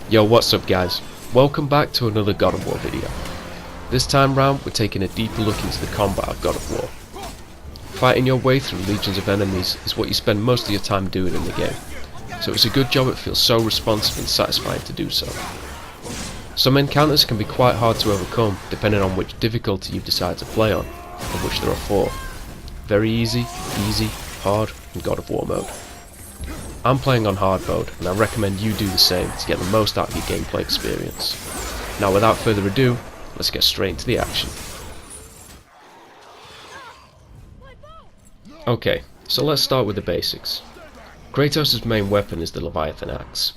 Yo, what's up guys? Welcome back to another God of War video. This time round we're taking a deeper look into the combat of God of War. Fighting your way through legions of enemies is what you spend most of your time doing in the game, so it's a good job it feels so responsive and satisfying to do so. Some encounters can be quite hard to overcome depending on which difficulty you decide to play on, of which there are 4. Very easy, hard and God of War mode. I'm playing on hard mode, and I recommend you do the same to get the most out of your gameplay experience. Now without further ado, let's get straight into the action. Okay, so let's start with the basics. Kratos' main weapon is the Leviathan axe.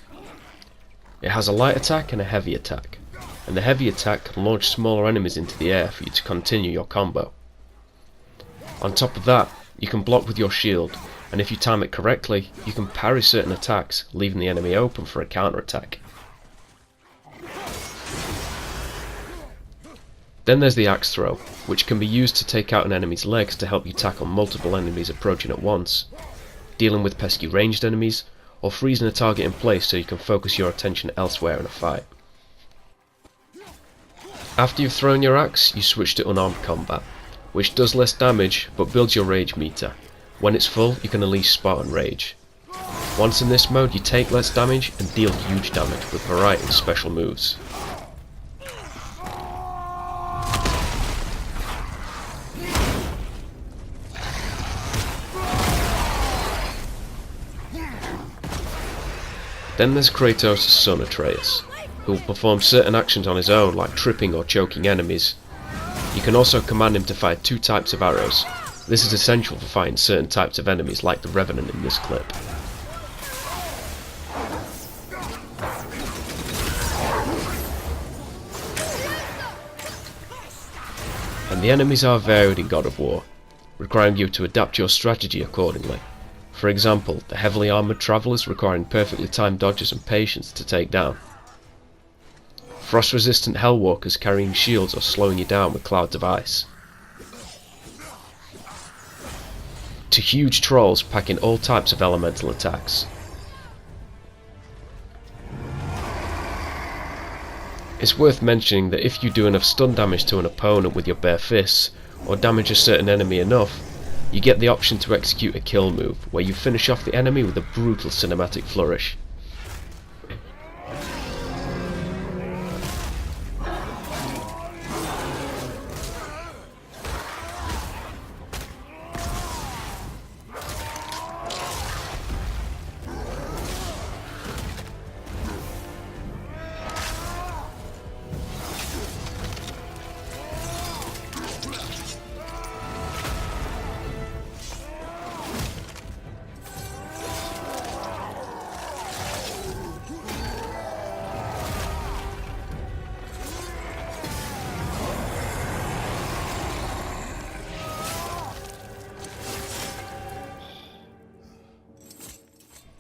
It has a light attack and a heavy attack, and the heavy attack can launch smaller enemies into the air for you to continue your combo. On top of that, you can block with your shield, and if you time it correctly, you can parry certain attacks, leaving the enemy open for a counter-attack. Then there's the axe throw, which can be used to take out an enemy's legs to help you tackle multiple enemies approaching at once, dealing with pesky ranged enemies, or freezing a target in place so you can focus your attention elsewhere in a fight. After you've thrown your axe, you switch to unarmed combat, which does less damage but builds your rage meter. When it's full, you can unleash Spartan Rage. Once in this mode, you take less damage and deal huge damage with a variety of special moves. Then there's Kratos' Sunnat Reyes, who will perform certain actions on his own like tripping or choking enemies. You can also command him to fire 2 types of arrows. This is essential for fighting certain types of enemies like the Revenant in this clip. And the enemies are varied in God of War, requiring you to adapt your strategy accordingly. For example, the heavily armoured travellers requiring perfectly timed dodges and patience to take down. Frost-resistant hellwalkers carrying shields or slowing you down with clouds of ice. To huge trolls packing all types of elemental attacks. It's worth mentioning that if you do enough stun damage to an opponent with your bare fists, or damage a certain enemy enough, you get the option to execute a kill move, where you finish off the enemy with a brutal cinematic flourish.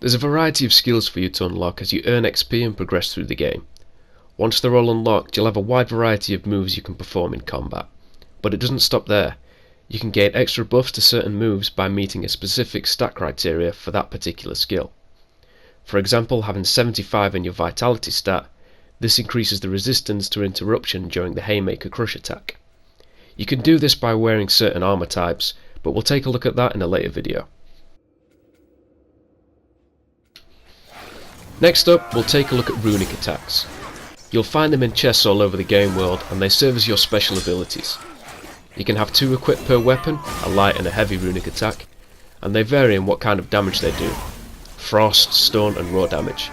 There's a variety of skills for you to unlock as you earn XP and progress through the game. Once they're all unlocked, you'll have a wide variety of moves you can perform in combat. But it doesn't stop there. You can gain extra buffs to certain moves by meeting a specific stat criteria for that particular skill. For example, having 75 in your vitality stat, this increases the resistance to interruption during the Haymaker Crush attack. You can do this by wearing certain armor types, but we'll take a look at that in a later video. Next up, we'll take a look at runic attacks. You'll find them in chests all over the game world, and they serve as your special abilities. You can have 2 equipped per weapon, a light and a heavy runic attack, and they vary in what kind of damage they do: frost, stun and raw damage.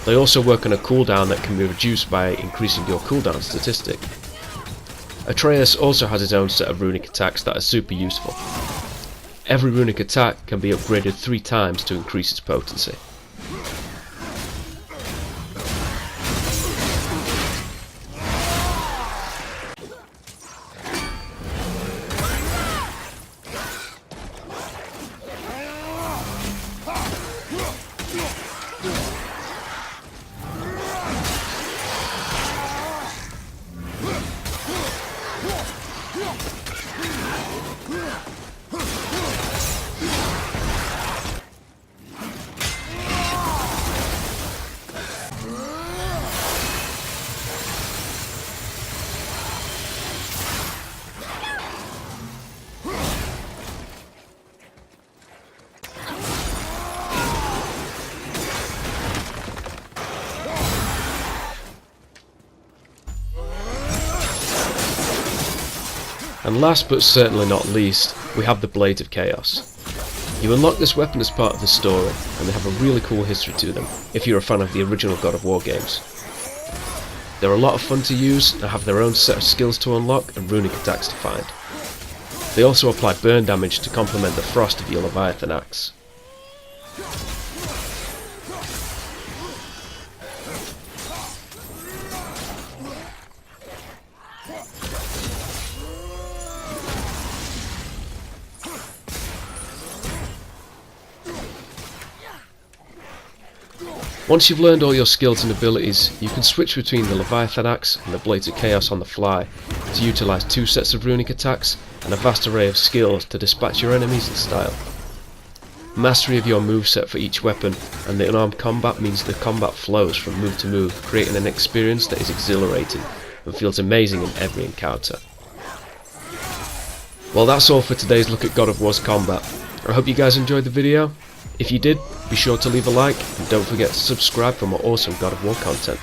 They also work on a cooldown that can be reduced by increasing your cooldown statistic. Atreus also has his own set of runic attacks that are super useful. Every runic attack can be upgraded 3 times to increase its potency. And last but certainly not least, we have the Blades of Chaos. You unlock this weapon as part of the story, and they have a really cool history to them, if you're a fan of the original God of War games. They're a lot of fun to use, and have their own set of skills to unlock and runic attacks to find. They also apply burn damage to complement the frost of your Leviathan axe. Once you've learned all your skills and abilities, you can switch between the Leviathan axe and the Blades of Chaos on the fly to utilise 2 sets of runic attacks and a vast array of skills to dispatch your enemies in style. Mastery of your moveset for each weapon and the unarmed combat means the combat flows from move to move, creating an experience that is exhilarating and feels amazing in every encounter. Well, that's all for today's look at God of War's combat. I hope you guys enjoyed the video. If you did, be sure to leave a like and don't forget to subscribe for more awesome God of War content.